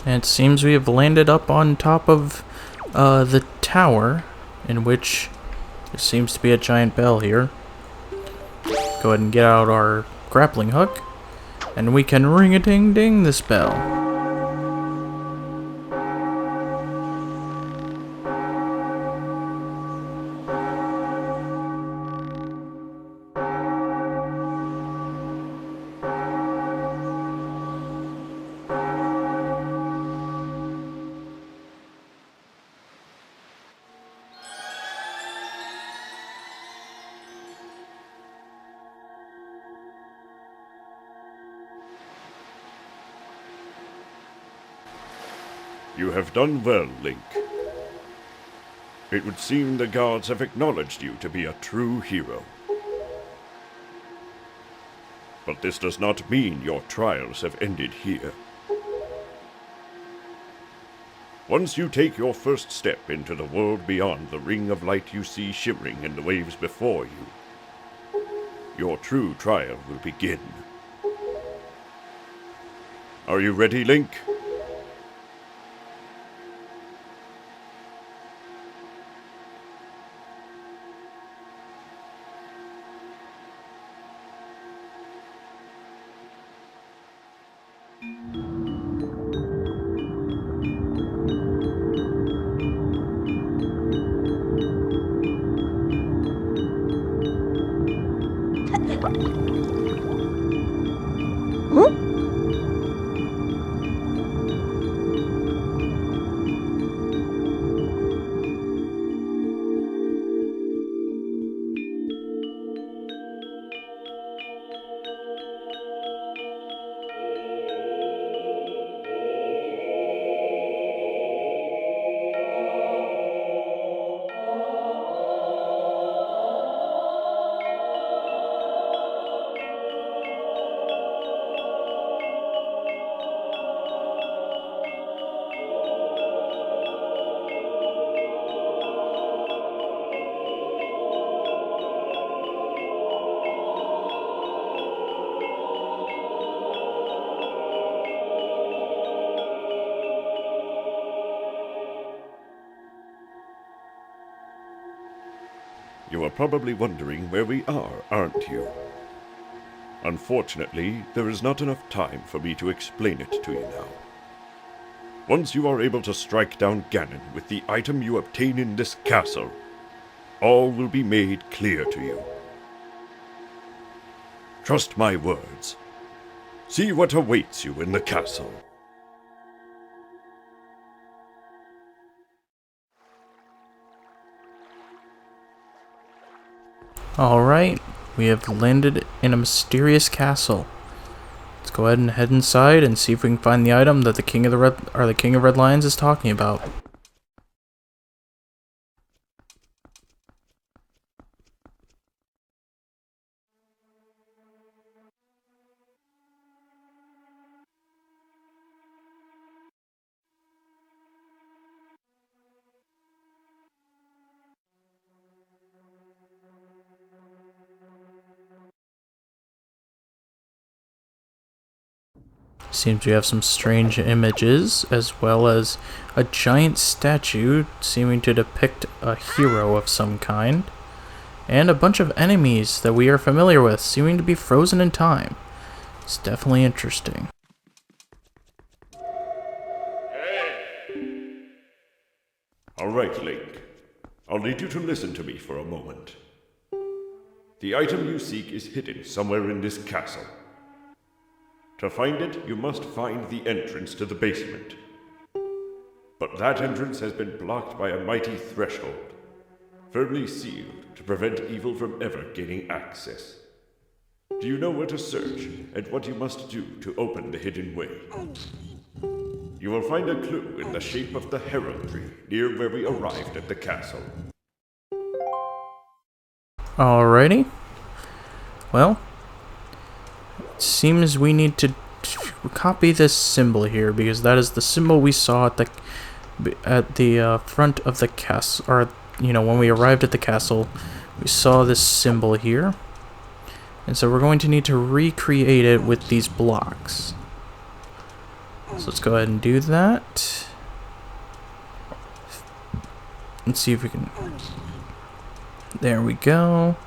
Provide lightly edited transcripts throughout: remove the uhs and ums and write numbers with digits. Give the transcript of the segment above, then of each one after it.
And it seems we have landed up on top of the tower, in which there seems to be a giant bell here. Go ahead and get out our grappling hook, and we can ring-a-ding-ding this bell. You have done well, Link. It would seem the gods have acknowledged you to be a true hero. But this does not mean your trials have ended here. Once you take your first step into the world beyond the ring of light you see shimmering in the waves before you, your true trial will begin. Are you ready, Link? You are probably wondering where we are, aren't you? Unfortunately, there is not enough time for me to explain it to you now. Once you are able to strike down Ganon with the item you obtain in this castle, all will be made clear to you. Trust my words. See what awaits you in the castle. Alright, we have landed in a mysterious castle. Let's go ahead and head inside and see if we can find the item that the King of Red Lions is talking about. Seems we have some strange images, as well as a giant statue seeming to depict a hero of some kind, and a bunch of enemies that we are familiar with, seeming to be frozen in time. It's definitely interesting. Alright, Link. I'll need you to listen to me for a moment. The item you seek is hidden somewhere in this castle. To find it, you must find the entrance to the basement. But that entrance has been blocked by a mighty threshold, firmly sealed to prevent evil from ever gaining access. Do you know where to search and what you must do to open the hidden way? You will find a clue in the shape of the heraldry near where we arrived at the castle. Alrighty. Well, it seems we need to copy this symbol here, because that is the symbol we saw at the front of the castle, or when we arrived at the castle, we saw this symbol here, and so we're going to need to recreate it with these blocks. So let's go ahead and do that. Let's see if we can... There we go.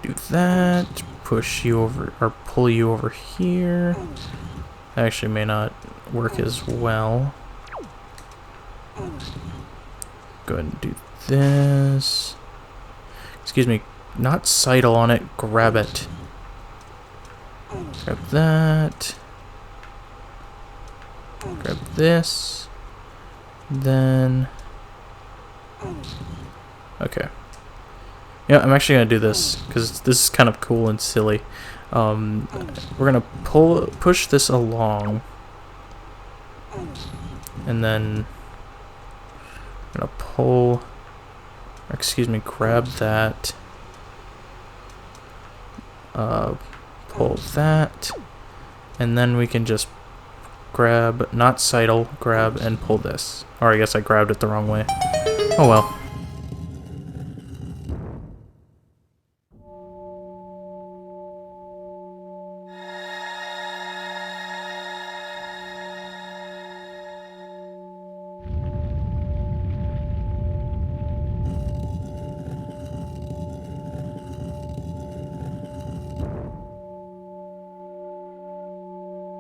Do that. Push you over, or pull you over here. Actually may not work as well. Go ahead and do this. Excuse me, not sidle on it, grab it. Grab that. Grab this. Then... Okay. Yeah, I'm actually gonna do this, because this is kind of cool and silly. We're gonna push this along. And then... I'm gonna pull... Excuse me, grab that. Pull that. And then we can just grab, not sidle, grab and pull this. Or I guess I grabbed it the wrong way. Oh well.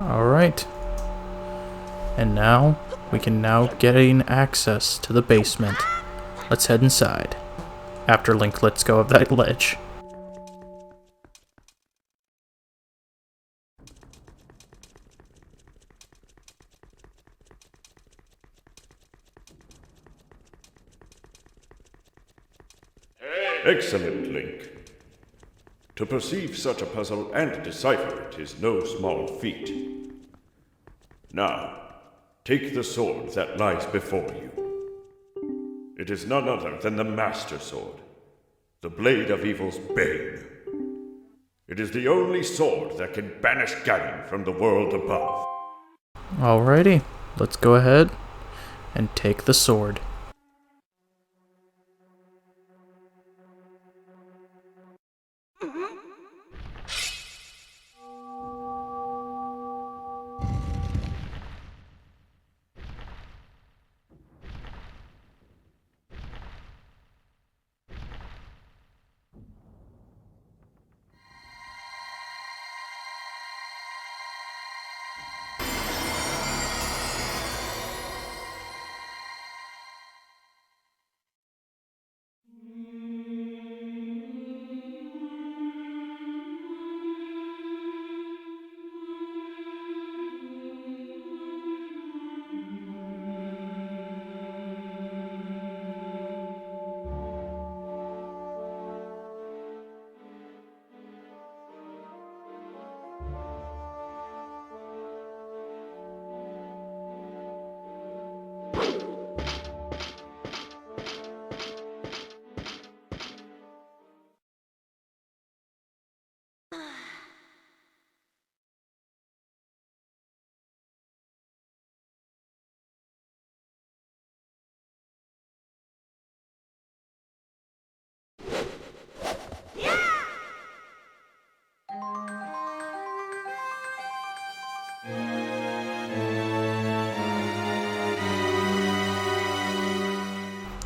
Alright. And now, we can now gain access to the basement. Let's head inside. After Link lets go of that ledge. Excellent, Link. To perceive such a puzzle and decipher it is no small feat. Now, take the sword that lies before you. It is none other than the Master Sword, the blade of evil's Bane. It is the only sword that can banish Ganon from the world above. Alrighty, let's go ahead and take the sword.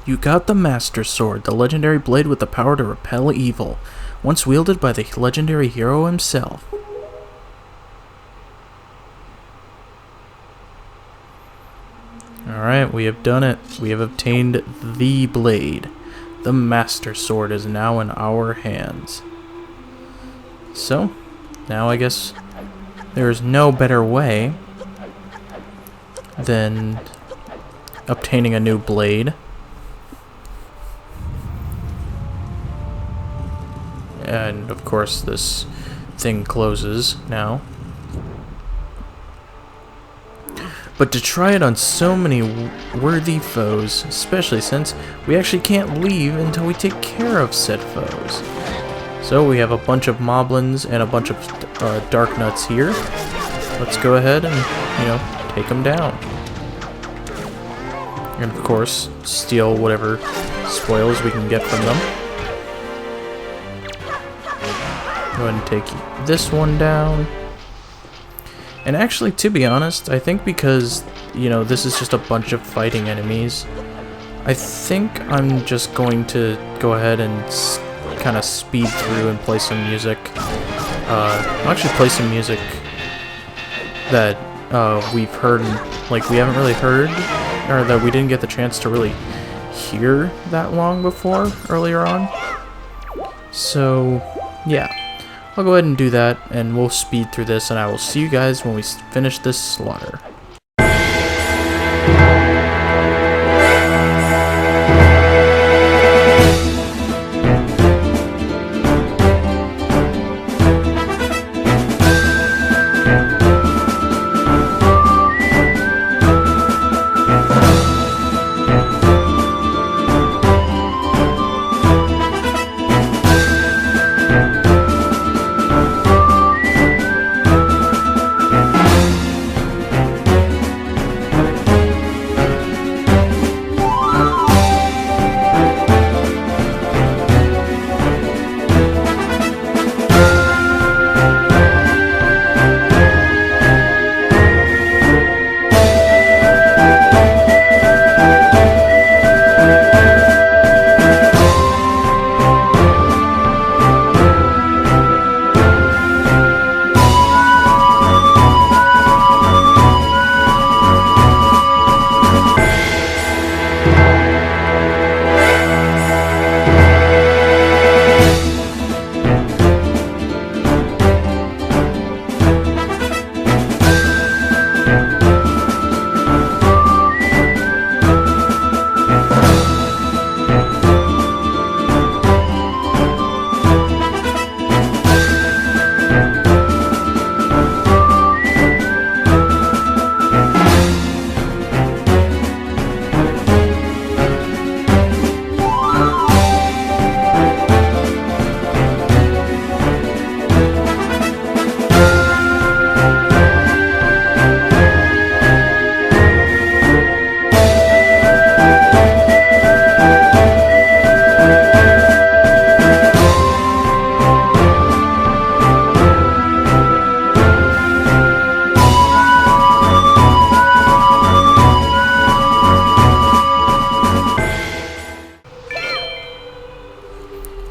You got the Master Sword, the legendary blade with the power to repel evil, once wielded by the legendary hero himself. Alright, we have done it. We have obtained the blade. The Master Sword is now in our hands. So, now I guess there is no better way than obtaining a new blade. And of course this thing closes now. But to try it on so many worthy foes, especially since we actually can't leave until we take care of said foes. So we have a bunch of moblins and a bunch of dark nuts here. Let's go ahead and, you know, take them down. And of course, steal whatever spoils we can get from them. Go ahead and take this one down. And actually, to be honest, I think because, you know, this is just a bunch of fighting enemies, I think I'm just going to go ahead and kind of speed through and play some music. I'll actually play some music that we've heard, like we haven't really heard, or that we didn't get the chance to really hear that long before, earlier on. So, yeah. I'll go ahead and do that, and we'll speed through this, and I will see you guys when we finish this slaughter.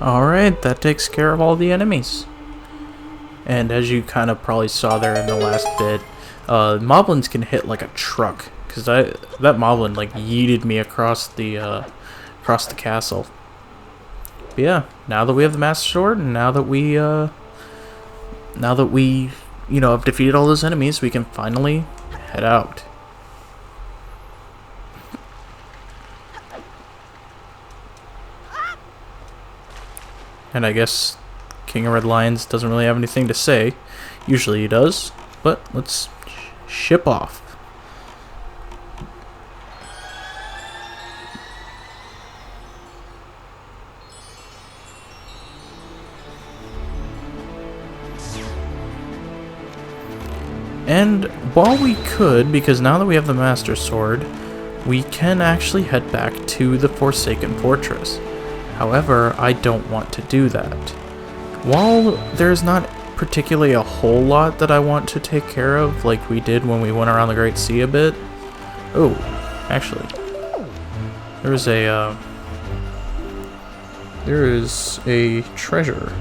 Alright, that takes care of all the enemies. And as you kind of probably saw there in the last bit, moblins can hit like a truck. Because that moblin like yeeted me across the castle. But yeah, now that we have the Master Sword, and now that we you know, have defeated all those enemies, we can finally head out. And I guess King of Red Lions doesn't really have anything to say. Usually he does, but let's ship off. And while we could, because now that we have the Master Sword, we can actually head back to the Forsaken Fortress. However, I don't want to do that. While there's not particularly a whole lot that I want to take care of, like we did when we went around the Great Sea a bit. Oh, actually, there is a treasure.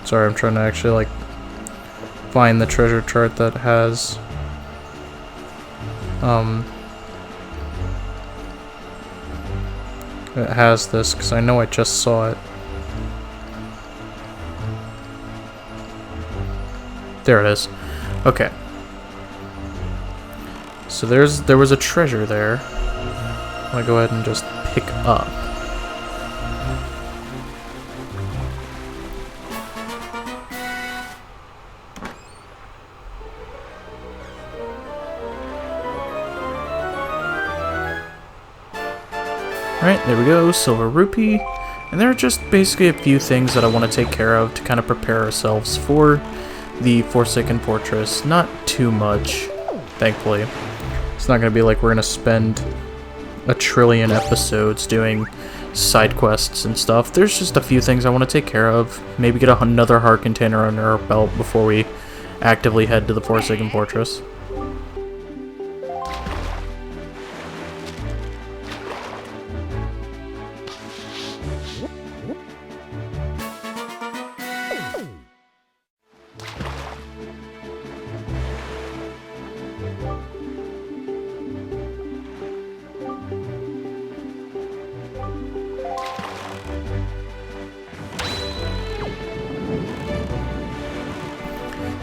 Sorry, I'm trying to actually like find the treasure chart that has it has this, because I know I just saw it. There it is. Okay. So there was a treasure there. I'm gonna go ahead and just pick up. Alright, there we go, silver rupee. And there are just basically a few things that I want to take care of to kind of prepare ourselves for the Forsaken Fortress. Not too much, thankfully. It's not going to be like we're going to spend a trillion episodes doing side quests and stuff. There's just a few things I want to take care of. Maybe get another heart container under our belt before we actively head to the Forsaken Fortress.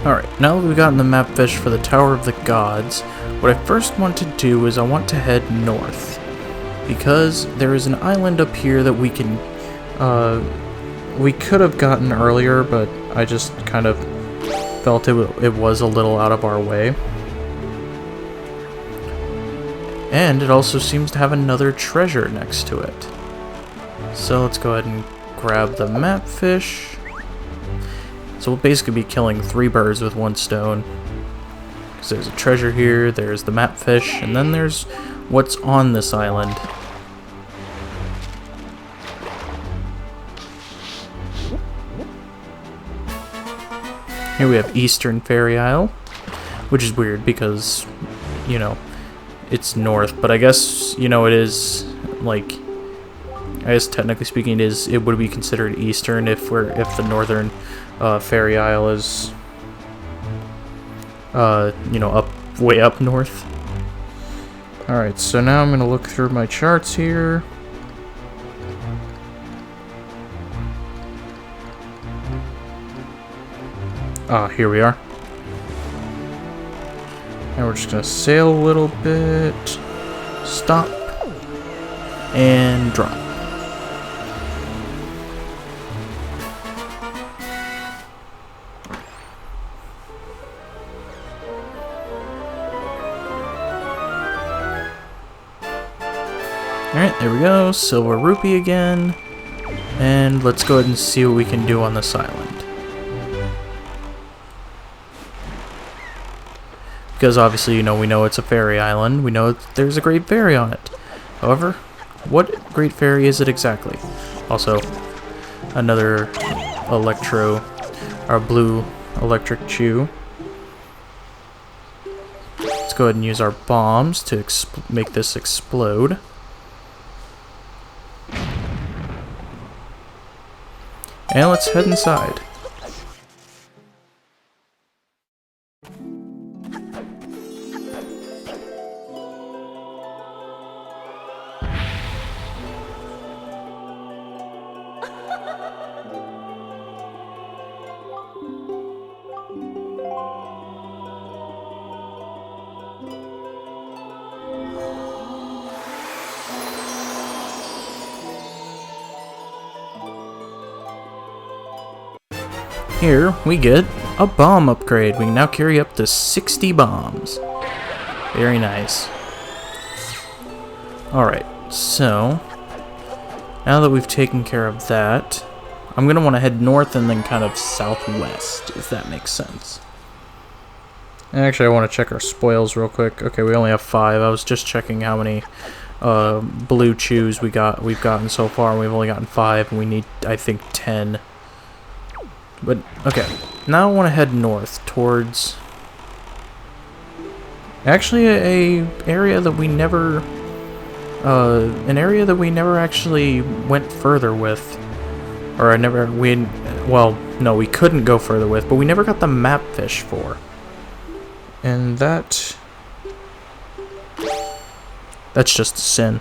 Alright, now that we've gotten the map fish for the Tower of the Gods, what I first want to do is I want to head north. Because there is an island up here that we can, we could have gotten earlier, but I just kind of felt it was a little out of our way. And it also seems to have another treasure next to it. So let's go ahead and grab the map fish. So we'll basically be killing 3 birds with 1 stone. Because there's a treasure here, there's the map fish, and then there's what's on this island. Here we have Eastern Fairy Isle, which is weird because, you know, it's north, but I guess, you know, it is, like, I guess technically speaking it would be considered Eastern if the northern Fairy Isle is, you know, way up north. Alright, so now I'm going to look through my charts here. Here we are. And we're just going to sail a little bit, stop, and drop. Alright, there we go, silver rupee again, and let's go ahead and see what we can do on this island. Because obviously, you know, we know it's a fairy island, we know there's a great fairy on it. However, what great fairy is it exactly? Also, another blue electric chew. Let's go ahead and use our bombs to make this explode. And let's head inside. Here we get a bomb upgrade. We can now carry up to 60 bombs. Very nice. Alright, so now that we've taken care of that, I'm going to want to head north and then kind of southwest, if that makes sense. And actually, I want to check our spoils real quick. Okay, we only have 5. I was just checking how many blue chews we've gotten so far, and we've only gotten 5, and we need, I think, 10. But, okay, now I want to head north towards, actually, an area that we never actually went further with. Or well, no, we couldn't go further with, but we never got the map fish for. And that's just a sin.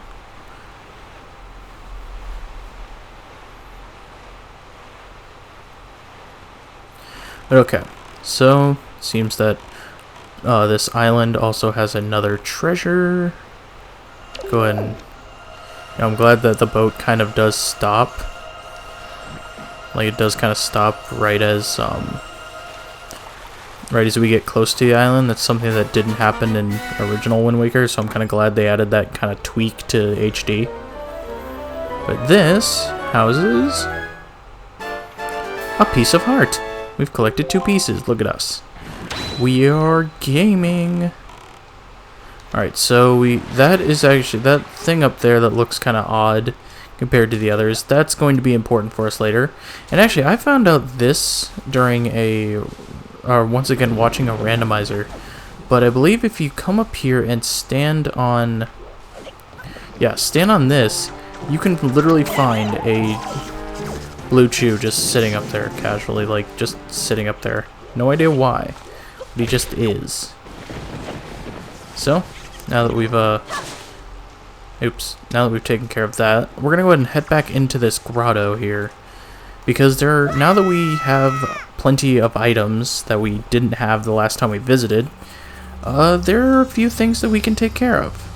Okay, so it seems that this island also has another treasure. Go ahead and, you know, I'm glad that the boat kind of does stop. Like, it does kind of stop right as we get close to the island. That's something that didn't happen in original Wind Waker, so I'm kind of glad they added that kind of tweak to HD. But this houses a piece of heart. We've collected 2 pieces. Look at us. We are gaming. Alright, so that is actually, that thing up there that looks kind of odd, compared to the others. That's going to be important for us later. And actually, I found out this during once again, watching a randomizer. But I believe if you come up here and stand on this, you can literally find a blue chew just sitting up there casually, like just sitting up there. No idea why, but he just is. So, now that we've taken care of that, we're gonna go ahead and head back into this grotto here, because now that we have plenty of items that we didn't have the last time we visited, there are a few things that we can take care of.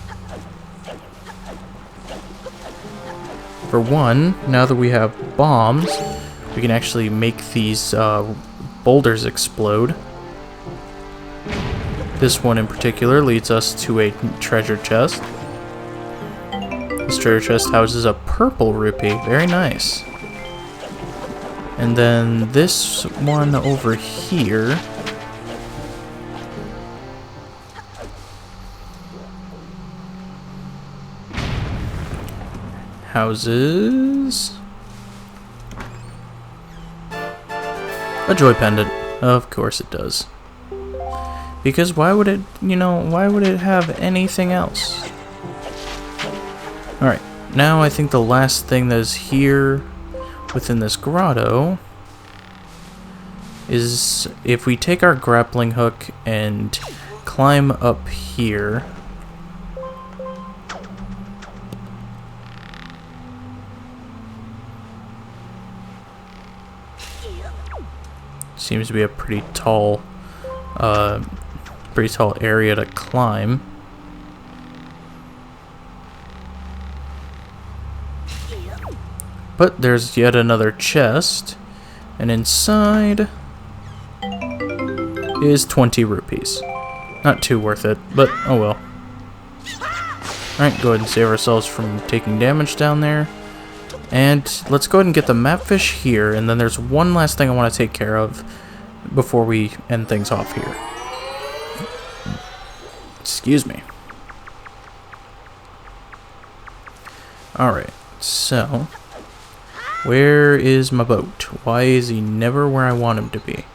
For one, now that we have bombs, we can actually make these boulders explode. This one in particular leads us to a treasure chest. This treasure chest houses a purple rupee. Very nice. And then this one over here houses a joy pendant. Of course it does. Because why would it, why would it have anything else? Alright, now I think the last thing that is here within this grotto is if we take our grappling hook and climb up here. Seems to be a pretty tall area to climb. But there's yet another chest, and inside is 20 rupees. Not too worth it, but oh well. Alright, go ahead and save ourselves from taking damage down there. And let's go ahead and get the mapfish here, and then there's one last thing I want to take care of before we end things off here. Excuse me. Alright, so where is my boat? Why is he never where I want him to be?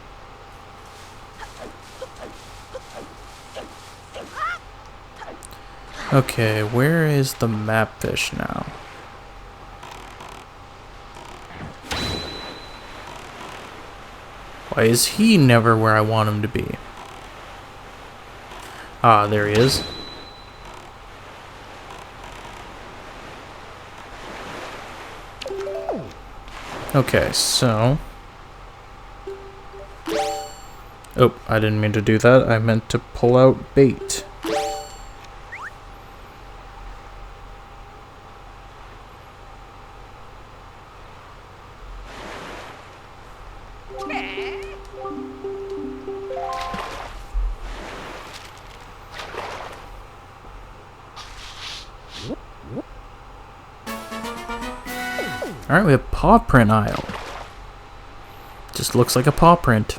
Okay, where is the mapfish now? Why is he never where I want him to be? Ah, there he is. Okay, so... Oh, I didn't mean to do that. I meant to pull out bait. Alright, we have paw print aisle. Just looks like a paw print.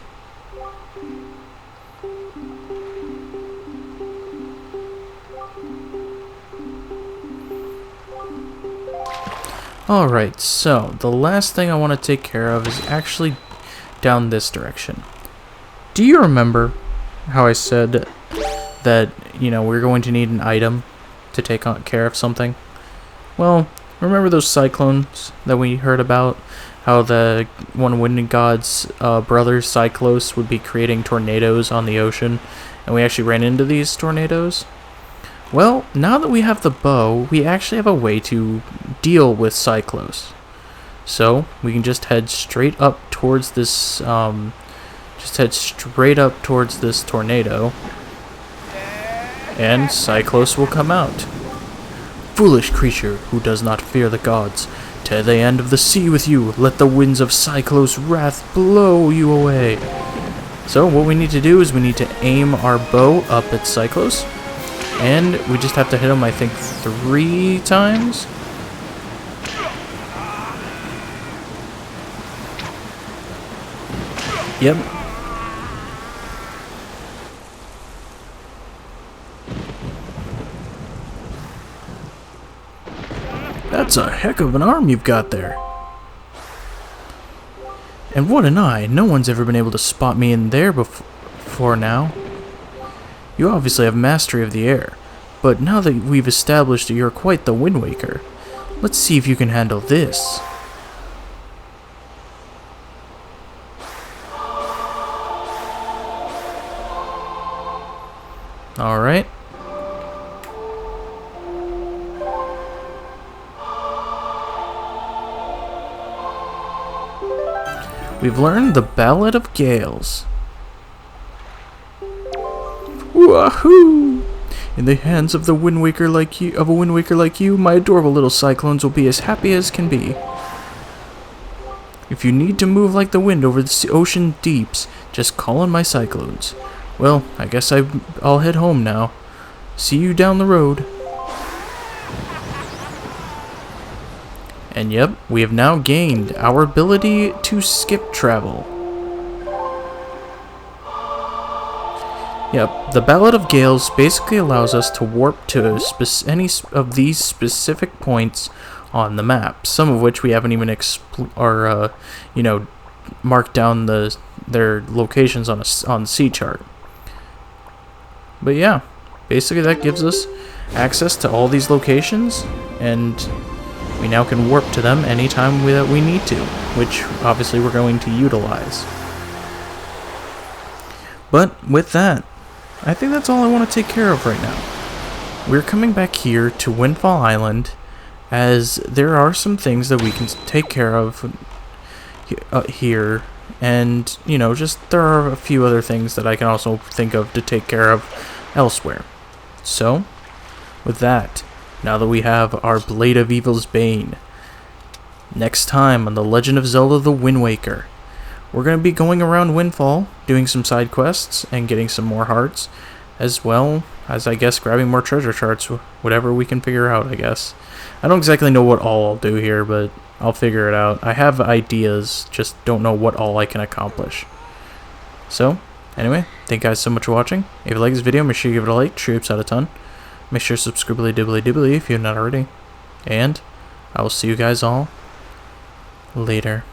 Alright, so the last thing I want to take care of is actually down this direction. Do you remember how I said that, we're going to need an item to take care of something? Well, remember those cyclones that we heard about? How the one wind god's brother, Cyclos, would be creating tornadoes on the ocean, and we actually ran into these tornadoes? Well, now that we have the bow, we actually have a way to deal with Cyclos. So, we can just head straight up towards this, tornado, and Cyclos will come out. Foolish creature who does not fear the gods, to the end of the sea with you, let the winds of Cyclos' wrath blow you away. So what we need to do is we need to aim our bow up at Cyclos, and we just have to hit him, I think, 3 times. Yep. That's a heck of an arm you've got there. And what an eye. No one's ever been able to spot me in there before now. You obviously have mastery of the air, but now that we've established that you're quite the Wind Waker, let's see if you can handle this. Alright. We've learned the Ballad of Gales. Wahoo! In the hands of a Wind Waker like you, my adorable little cyclones will be as happy as can be. If you need to move like the wind over the ocean deeps, just call on my cyclones. Well, I guess I'll head home now. See you down the road. And yep, we have now gained our ability to skip travel. Yep, the Ballad of Gales basically allows us to warp to any of these specific points on the map, some of which we haven't even marked down their locations on the sea chart. But yeah, basically that gives us access to all these locations, and we now can warp to them anytime that we need to, which obviously we're going to utilize. But with that, I think that's all I want to take care of right now. We're coming back here to Windfall Island, as there are some things that we can take care of here, and, just there are a few other things that I can also think of to take care of elsewhere. So, with that, now that we have our Blade of Evil's Bane, next time on The Legend of Zelda the Wind Waker, we're going to be going around Windfall, doing some side quests, and getting some more hearts, as well as, I guess, grabbing more treasure charts, whatever we can figure out, I guess. I don't exactly know what all I'll do here, but I'll figure it out. I have ideas, just don't know what all I can accomplish. So, anyway, thank you guys so much for watching. If you like this video, make sure you give it a like, sure helps out a ton. Make sure to subscribe dibbly if you're not already. And I will see you guys all later.